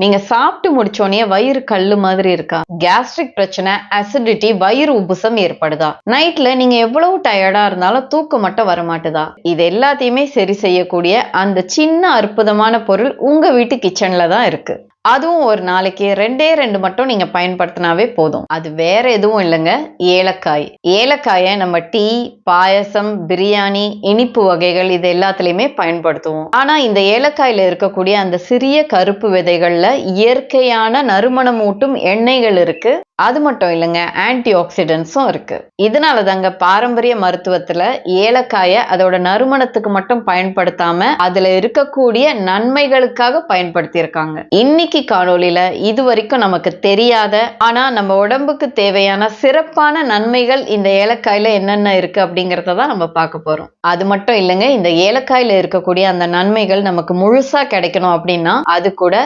நீங்க சாப்பிட்டு முடிச்சோடனே வயிறு கல்லு மாதிரி இருக்கா? கேஸ்ட்ரிக் பிரச்சனை, அசிடிட்டி, வயிறு உப்புசம் ஏற்படுதா? நைட்ல நீங்க எவ்வளவு டயர்டா இருந்தாலும் தூக்கம் மட்டும் வரமாட்டுதா? இது எல்லாத்தையுமே சரி செய்யக்கூடிய அந்த சின்ன அற்புதமான பொருள் உங்க வீட்டு கிச்சன்ல தான் இருக்கு. அதுவும் ஒரு நாளைக்கு 2 மட்டும் நீங்க பயன்படுத்தினாவே போதும். அது வேற எதுவும் இல்லைங்க, ஏலக்காய். ஏலக்காயை நம்ம டீ, பாயசம், பிரியாணி, இனிப்பு வகைகள் இது எல்லாத்துலயுமே பயன்படுத்துவோம். ஆனா இந்த ஏலக்காயில இருக்கக்கூடிய அந்த சிறிய கருப்பு விதைகள்ல இயற்கையான நறுமணமூட்டும் எண்ணெய்கள் இருக்கு. அது மட்டும் இல்லைங்க, ஆன்டி ஆக்சிடென்ட்ஸும் இருக்கு. இதனால தாங்க பாரம்பரிய மருத்துவத்துல ஏலக்காயை அதோட நறுமணத்துக்கு மட்டும் பயன்படுத்தாம அதுல இருக்கக்கூடிய நன்மைகளுக்காக பயன்படுத்தியிருக்காங்க. இன்னைக்கு காணொளியில இது வரைக்கும் நமக்கு தெரியாத ஆனா நம்ம உடம்புக்கு தேவையான சிறப்பான நன்மைகள் இந்த ஏலக்காயில என்னென்ன இருக்கு அப்படிங்கறத தான் நம்ம பார்க்க போறோம். அது மட்டும் இல்லைங்க, இந்த ஏலக்காயில இருக்கக்கூடிய அந்த நன்மைகள் நமக்கு முழுசா கிடைக்கணும் அப்படின்னா அது கூட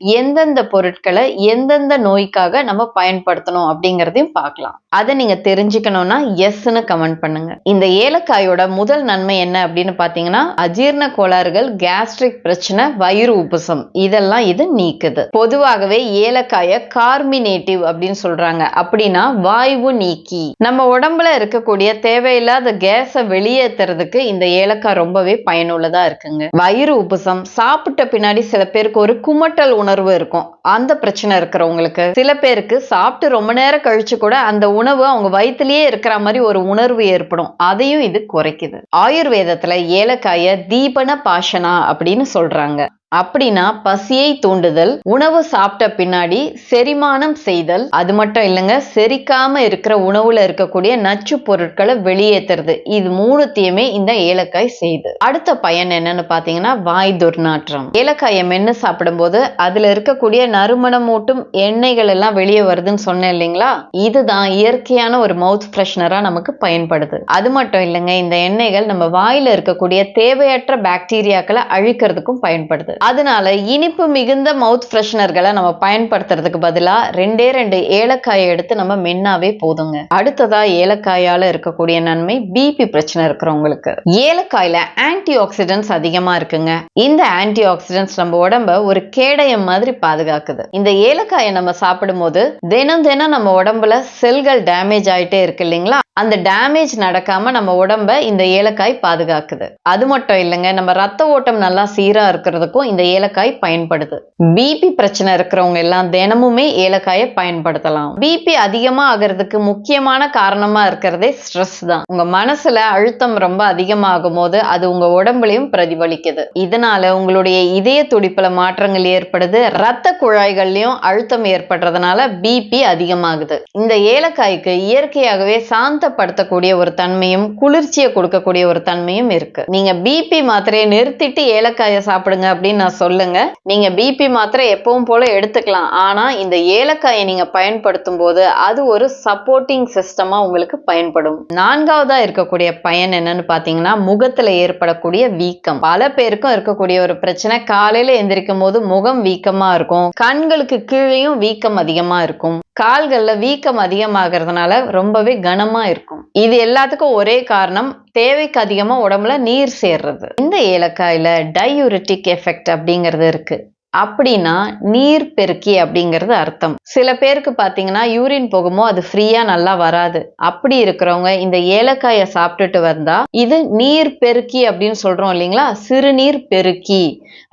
எந்தெந்த பொருட்களை எந்தெந்த நோய்க்காக நம்ம பயன்படுத்தணும் அப்படிங்கறதையும் பார்க்கலாம். அதை நீங்க தெரிஞ்சுக்கணும்னா எஸ்ன்னு கமெண்ட் பண்ணுங்க. இந்த ஏலக்காயோட முதல் நன்மை என்ன அப்படின்னு பாத்தீங்கன்னா, அஜீரண கோளாறுகள், கேஸ்ட்ரிக் பிரச்சனை, வயிறு உப்புசம் இதெல்லாம் இது நீக்குது. பொதுவாகவே ஏலக்காய கார்மினேட்டிவ் அப்படின்னு சொல்றாங்க. அப்படின்னா வாயு நீக்கி. நம்ம உடம்புல இருக்கக்கூடிய தேவையில்லாத கேஸை வெளியேற்றுறதுக்கு இந்த ஏலக்காய் ரொம்பவே பயனுள்ளதா இருக்குங்க. வயிறு உப்புசம், சாப்பிட்ட பின்னாடி சில பேருக்கு ஒரு குமட்டல் உணர்வு இருக்கும். அந்த பிரச்சனை இருக்கிறவங்களுக்கு, சில பேருக்கு சாப்பிட்டு ரொம்ப நேரம் கழிச்சு கூட அந்த உணவு அவங்க வயிற்றிலேயே இருக்கிற மாதிரி ஒரு உணர்வு ஏற்படும். அதையும் இது குறைக்குது. ஆயுர்வேதத்துல ஏலக்காய தீபன பாஷனா அப்படின்னு சொல்றாங்க. அப்படின்னா பசியை தூண்டுதல், உணவு சாப்பிட்ட பின்னாடி செரிமானம் செய்தல், அது மட்டும் இல்லைங்க, செரிக்காம இருக்கிற உணவுல இருக்கக்கூடிய நச்சு பொருட்களை வெளியேற்றுறது. இது மூணுத்தையுமே இந்த ஏலக்காய் செய்யுது. அடுத்த பயன் என்னன்னு பாத்தீங்கன்னா, வாய் துர்நாற்றம். ஏலக்காயை மென்னு சாப்பிடும்போது அதுல இருக்கக்கூடிய நறுமணமூட்டும் எண்ணெய்கள் எல்லாம் வெளியே வருதுன்னு சொன்னேன் இல்லைங்களா? இதுதான் இயற்கையான ஒரு மவுத் ஃப்ரெஷ்னரா நமக்கு பயன்படுது. அது மட்டும் இல்லைங்க, இந்த எண்ணெய்கள் நம்ம வாயில இருக்கக்கூடிய தேவையற்ற பாக்டீரியாக்களை அழிக்கிறதுக்கும் பயன்படுது. அதனால இனிப்பு மிகுந்த மவுத் ஃப்ரெஷ்னர்களை நம்ம பயன்படுத்துறதுக்கு பதிலா 2 ஏலக்காயை எடுத்து நம்ம மென்னாவே போதுங்க. அடுத்ததா ஏலக்காயால இருக்கக்கூடிய நன்மை, பிபி பிரச்சனை இருக்கிறவங்களுக்கு. ஏலக்காயில ஆன்டி ஆக்சிடென்ட்ஸ் அதிகமா இருக்குங்க. இந்த ஆன்டி ஆக்சிடென்ட்ஸ் நம்ம உடம்ப ஒரு கேடயம் மாதிரி பாதுகாக்குது. இந்த ஏலக்காயை நம்ம சாப்பிடும் போது தினம் நம்ம உடம்புல செல்கள் டேமேஜ் ஆயிட்டே இருக்கு இல்லைங்களா? அந்த டேமேஜ் நடக்காம நம்ம உடம்ப இந்த ஏலக்காய் பாதுகாக்குது. அது மட்டும் இல்லைங்க, நம்ம ரத்த ஓட்டம் நல்லா சீரா இருக்கிறதுக்கும் இந்த ஏலக்காய் பயன்படுது. பிபி பிரச்சனை இருக்கிறவங்க எல்லாம் தினமுமே ஏலக்காயை பயன்படுத்தலாம். பிபி அதிகமா ஆகிறதுக்கு முக்கியமான காரணமா இருக்கிறதே ஸ்ட்ரெஸ் தான். உங்க மனசுல அழுத்தம் ரொம்ப அதிகமாகும் போது அது உங்க உடம்புலையும் பிரதிபலிக்குது. இதனால உங்களுடைய இதய துடிப்புல மாற்றங்கள் ஏற்படுது. ரத்த குழாய்கள்லயும் அழுத்தம் ஏற்படுறதுனால பிபி அதிகமாகுது. இந்த ஏலக்காய்க்கு இயற்கையாகவே சாந்தப்படுத்தக்கூடிய ஒரு தன்மையும் குளிர்ச்சியை கொடுக்கக்கூடிய ஒரு தன்மையும் இருக்கு. நீங்க பிபி மாத்திரையை நிறுத்திட்டு ஏலக்காயை சாப்பிடுங்க அப்படின்னு நான் சொல்லுங்க. நீங்க பிபி மாத்திரை எப்பவும் போல எடுத்துக்கலாம். ஆனா இந்த ஏலக்காயை நீங்க பயன்படுத்தும் போது அது ஒரு சப்போர்ட்டிங் சிஸ்டமா உங்களுக்கு பயன்படும். நான்காவதா இருக்கக்கூடிய பயன் என்னன்னு பாத்தீங்கன்னா, முகத்துல ஏற்படக்கூடிய வீக்கம். பல பேருக்கும் இருக்கக்கூடிய ஒரு பிரச்சனை, காலையில எந்திரிக்கும் போது முகம் வீக்கமா இருக்கும், கண்களுக்கு கீழேயும் வீக்கம் அதிகமா இருக்கும், கால்கள்ல வீக்கம் அதிகமாகிறதுனால ரொம்பவே கனமா இருக்கும். இது எல்லாத்துக்கும் ஒரே காரணம், தேவைக்கு அதிகமா உடம்புல நீர் சேர்றது. இந்த ஏலக்காயில டயூரிட்டிக் எஃபெக்ட் அப்படிங்கிறது இருக்கு. அப்படின்னா நீர் பெருக்கி அப்படிங்கிறது அர்த்தம். சில பேருக்கு பாத்தீங்கன்னா யூரின் போகுமோ அது ஃப்ரீயா நல்லா வராது. அப்படி இருக்கிறவங்க இந்த ஏலக்காயை சாப்பிட்டுட்டு வந்தா இது நீர் பெருக்கி அப்படின்னு சொல்றோம் இல்லைங்களா? சிறுநீர் பெருக்கி.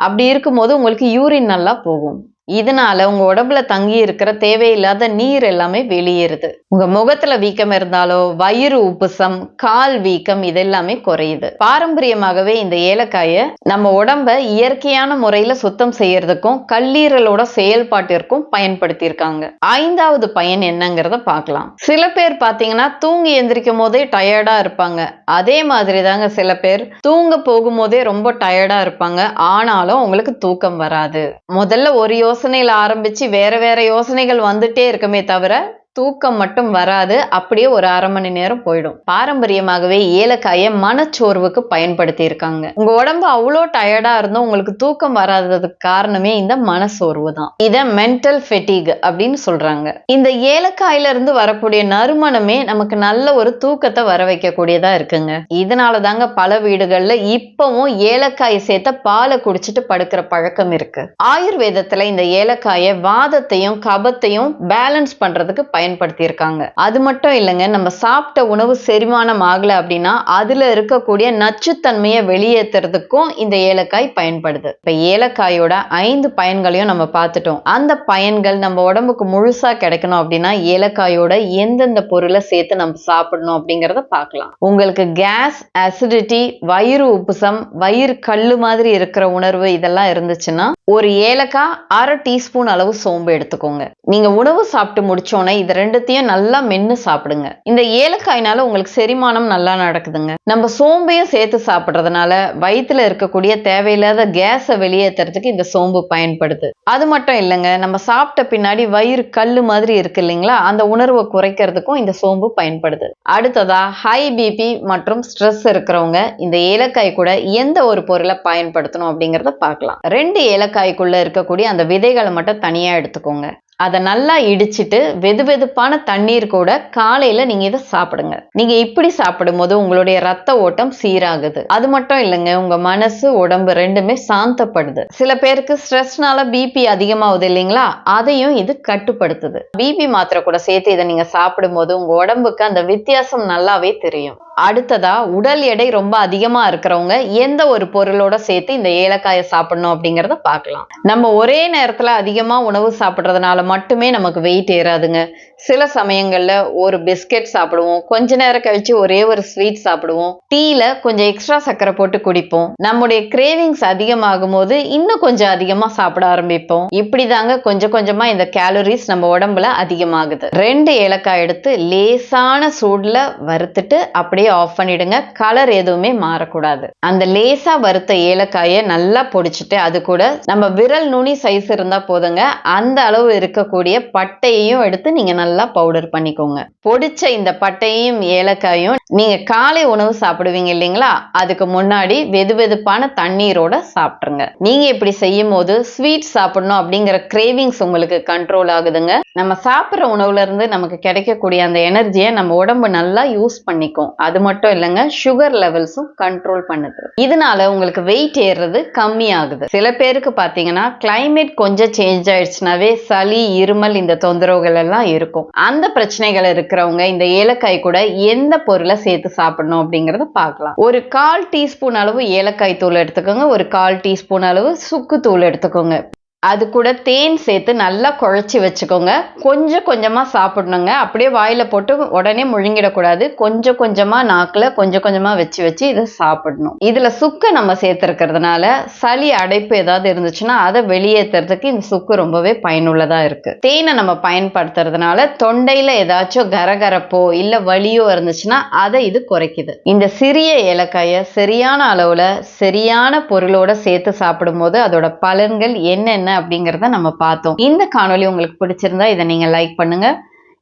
அப்படி இருக்கும்போது உங்களுக்கு யூரின் நல்லா போகும். இதனால உங்க உடம்புல தங்கி இருக்கிற தேவையில்லாத நீர் எல்லாமே வெளியேறுது. உங்க முகத்துல வீக்கம் இருந்தாலோ, வயிறு உப்புசம், கால் வீக்கம் இதெல்லாமே குறையுது. பாரம்பரியமாகவே இந்த ஏலக்காயை நம்ம உடம்ப இயற்கையான முறையில சுத்தம் செய்யறதுக்கும் கல்லீரலோட செயல்பாட்டிற்கும் பயன்படுத்தியிருக்காங்க. 5வது பயன் என்னங்கிறத பார்க்கலாம். சில பேர் பாத்தீங்கன்னா தூங்கி எந்திரிக்கும் போதே டயர்டா இருப்பாங்க. அதே மாதிரி தாங்க சில பேர் தூங்க போகும்போதே ரொம்ப டயர்டா இருப்பாங்க. ஆனாலும் உங்களுக்கு தூக்கம் வராது. முதல்ல ஒரு யோசனையில ஆரம்பிச்சு வேற யோசனைகள் வந்துட்டே இருக்குமே தவிர தூக்கம் மட்டும் வராது, அப்படியே ஒரு 1/2 மணி நேரம் போயிடும். பாரம்பரியமாகவே ஏலக்காயை மனச்சோர்வுக்கு பயன்படுத்தி இருக்காங்க. உங்க உடம்பு அவ்வளோ டயர்டா இருந்தும் உங்களுக்கு தூக்கம் வராததுக்கு காரணமே இந்த மனசோர்வு தான். இத மென்டல் ஃபெட்டிக் அப்படின்னு சொல்றாங்க. இந்த ஏலக்காயில இருந்து வரக்கூடிய நறுமணமே நமக்கு நல்ல ஒரு தூக்கத்தை வர வைக்கக்கூடியதா இருக்குங்க. இதனால தாங்க பல வீடுகள்ல இப்பவும் ஏலக்காய் சேர்த்த பாலை குடிச்சிட்டு படுக்கிற பழக்கம் இருக்கு. ஆயுர்வேதத்துல இந்த ஏலக்காயை வாதத்தையும் கபத்தையும் பேலன்ஸ் பண்றதுக்கு பயன்படுத்தி இருக்காங்க. அது மட்டும் இல்லைங்க, நம்ம சாப்பிட்ட உணவு செரிமானம் ஆகல அப்படின்னா அதுல இருக்கக்கூடிய நச்சுத்தன்மையை வெளியேற்றுறதுக்கும் இந்த ஏலக்காய் பயன்படுது. இப்ப ஏலக்காயோட 5 பயன்களையும் நம்ம பார்த்துட்டோம். அந்த பயன்கள் நம்ம உடம்புக்கு முழுசா கிடைக்கணும் அப்படின்னா ஏலக்காயோட எந்தெந்த பொருளை சேர்த்து நம்ம சாப்பிடணும் அப்படிங்கறத பார்க்கலாம். உங்களுக்கு கேஸ், அசிடிட்டி, வயிறு உப்புசம், வயிறு கல்லு மாதிரி இருக்கிற உணர்வு இதெல்லாம் இருந்துச்சுன்னா ஒரு ஏலக்காய் 1/2 டீஸ்பூன் அளவு சோம்பு எடுத்துக்கோங்க. நீங்க உணவு சாப்பிட்டு முடிச்சோன்னே இது ரெண்டுத்தையும் நல்லா மென்னு சாப்பிடுங்க. இந்த ஏலக்காய்னால உங்களுக்கு செரிமானம் நல்லா நடக்குதுங்க. நம்ம சோம்பையும் சேர்த்து சாப்பிடுறதுனால வயிற்றுல இருக்கக்கூடிய தேவையில்லாத கேஸை வெளியேற்றுறதுக்கு இந்த சோம்பு பயன்படுது. அது மட்டும் இல்லைங்க, நம்ம சாப்பிட்ட பின்னாடி வயிறு கல்லு மாதிரி இருக்கு இல்லைங்களா, அந்த உணர்வை குறைக்கிறதுக்கும் இந்த சோம்பு பயன்படுது. அடுத்ததா ஹை பிபி மற்றும் ஸ்ட்ரெஸ் இருக்கிறவங்க இந்த ஏலக்காய் கூட எந்த ஒரு பொருளை பயன்படுத்தணும் அப்படிங்கறத பார்க்கலாம். 2 ஏலக்காய்க்குள்ள இருக்கக்கூடிய அந்த விதைகளை மட்டும் தனியா எடுத்துக்கோங்க. அதை நல்லா இடிச்சிட்டு வெதுவெதுப்பான தண்ணீர் கூட காலையில நீங்க இதை சாப்பிடுங்க. நீங்க இப்படி சாப்பிடும் போது உங்களுடைய ரத்த ஓட்டம் சீராகுது. அது மட்டும் இல்லைங்க, உங்க மனசு உடம்பு ரெண்டுமே சாந்தப்படுது. சில பேருக்கு ஸ்ட்ரெஸ்னால பிபி அதிகமாகுது இல்லைங்களா, அதையும் இது கட்டுப்படுத்துது. பிபி மாத்திரை கூட சேர்த்து இதை நீங்க சாப்பிடும் போது உங்க உடம்புக்கு அந்த வித்தியாசம் நல்லாவே தெரியும். அடுத்ததா உடல் எடை ரொம்ப அதிகமா இருக்கிறவங்க எந்த ஒரு பொருளோட சேர்த்து இந்த ஏலக்காயை சாப்பிடணும் அப்படிங்கறத பார்க்கலாம். நம்ம ஒரே நேரத்துல அதிகமா உணவு சாப்பிடுறதுனால மட்டுமே நமக்கு வெயிட் ஏறாதுங்க. சில சமயங்கள்ல ஒரு பிஸ்கெட் சாப்பிடுவோம், கொஞ்ச நேரம் கழிச்சு ஒரே ஒரு ஸ்வீட் சாப்பிடுவோம், டீல கொஞ்சம் எக்ஸ்ட்ரா சர்க்கரை போட்டு குடிப்போம். நம்முடைய கிரேவிங்ஸ் அதிகமாகும் போது இன்னும் கொஞ்சம் அதிகமா சாப்பிட ஆரம்பிப்போம். இப்படிதாங்க கொஞ்சம் கொஞ்சமா இந்த கேலரிஸ் நம்ம உடம்புல அதிகமாகுது. 2 ஏலக்காய் எடுத்து லேசான சூடுல வறுத்துட்டு அப்படியே ஆஃப் பண்ணிடுங்க. கலர் எதுவுமே மாறக்கூடாது. அந்த லேசா வறுத்த ஏலக்காயை நல்லா பொடிச்சிட்டு அது கூட நம்ம விரல் நுனி சைஸ் இருந்தா போதுங்க, அந்த அளவு இருக்கக்கூடிய பட்டையையும் எடுத்து நீங்க நல்லா பவுடர் பண்ணிக்கோங்க. பொடிச்ச இந்த பட்டையும் ஏலக்காயும் நீங்க காலை உணவு சாப்பிடுவீங்க இல்லைங்களா, அதுக்கு முன்னாடி வெதுவெதுப்பான தண்ணீரோட சாப்பிட்டுருங்க. நீங்க இப்படி செய்யும் போது ஸ்வீட் சாப்பிடணும் அப்படிங்கிற கிரேவிங்ஸ் உங்களுக்கு கண்ட்ரோல் ஆகுதுங்க. நம்ம சாப்பிட்ற உணவுல இருந்து நமக்கு கிடைக்கக்கூடிய அந்த எனர்ஜியை நம்ம உடம்பு நல்லா யூஸ் பண்ணிக்கும். அது மட்டும் இல்லைங்க, சுகர் லெவல்ஸும் கண்ட்ரோல் பண்ணுது. இதனால உங்களுக்கு வெயிட் ஏறுறது கம்மி ஆகுது. சில பேருக்கு பாத்தீங்கன்னா கிளைமேட் கொஞ்சம் சேஞ்ச் ஆயிடுச்சுனாவே சளி, இருமல் இந்த தொந்தரவுகள் எல்லாம் இருக்கும். அந்த பிரச்சனைகள் இருக்கிறவங்க இந்த ஏலக்காய் கூட எந்த பொருளை சேர்த்து சாப்பிடணும் அப்படிங்கறத பார்க்கலாம். ஒரு 1/4 டீஸ்பூன் அளவு ஏலக்காய் தூள் எடுத்துக்கோங்க. ஒரு 1/4 டீஸ்பூன் அளவு சுக்கு தூள் எடுத்துக்கோங்க. அது கூட தேன் சேர்த்து நல்லா குழைச்சி வச்சுக்கோங்க. கொஞ்சம் கொஞ்சமா சாப்பிடணுங்க. அப்படியே வாயில போட்டு உடனே முழுங்கிடக்கூடாது. கொஞ்சம் கொஞ்சமா நாக்குல கொஞ்சம் கொஞ்சமா வச்சு வச்சு இதை சாப்பிடணும். இதுல சுக்கு நம்ம சேர்த்திருக்கிறதுனால சளி அடைப்பு ஏதாவது இருந்துச்சுன்னா அதை வெளியேற்றுறதுக்கு இந்த சுக்கு ரொம்பவே பயனுள்ளதா இருக்கு. தேனை நம்ம பயன்படுத்துறதுனால தொண்டையில ஏதாச்சும் கரகரப்போ இல்ல வலியோ இருந்துச்சுன்னா அதை இது குறைக்குது. இந்த சிறிய ஏலக்காயை சரியான அளவுல சரியான பொருளோட சேர்த்து சாப்பிடும் போது அதோட பலன்கள் என்னென்ன அப்படிங்கறத நம்ம பார்த்தோம். இந்த காணொளி உங்களுக்கு பிடிச்சிருந்தா இதை நீங்க லைக் பண்ணுங்க.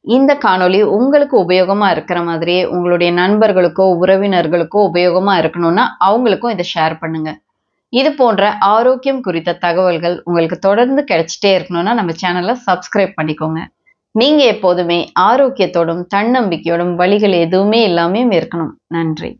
இந்த காணொளி உங்களுக்கு உபயோகமா இருக்கிற மாதிரியே உங்களுடைய நண்பர்களுக்கோ உறவினர்களுக்கோ உபயோகமா இருக்கணும்னா அவங்களுக்கும் இதை ஷேர் பண்ணுங்க. இது போன்ற ஆரோக்கியம் குறித்த தகவல்கள் உங்களுக்கு தொடர்ந்து கிடைச்சிட்டே இருக்கணும்னா நம்ம சேனலை சப்ஸ்கிரைப் பண்ணிக்கோங்க. நீங்க எப்போதுமே ஆரோக்கியத்தோடும் தன்னம்பிக்கையோடும் வலிகள் எதுவுமே இல்லாம இருக்கணும். நன்றி.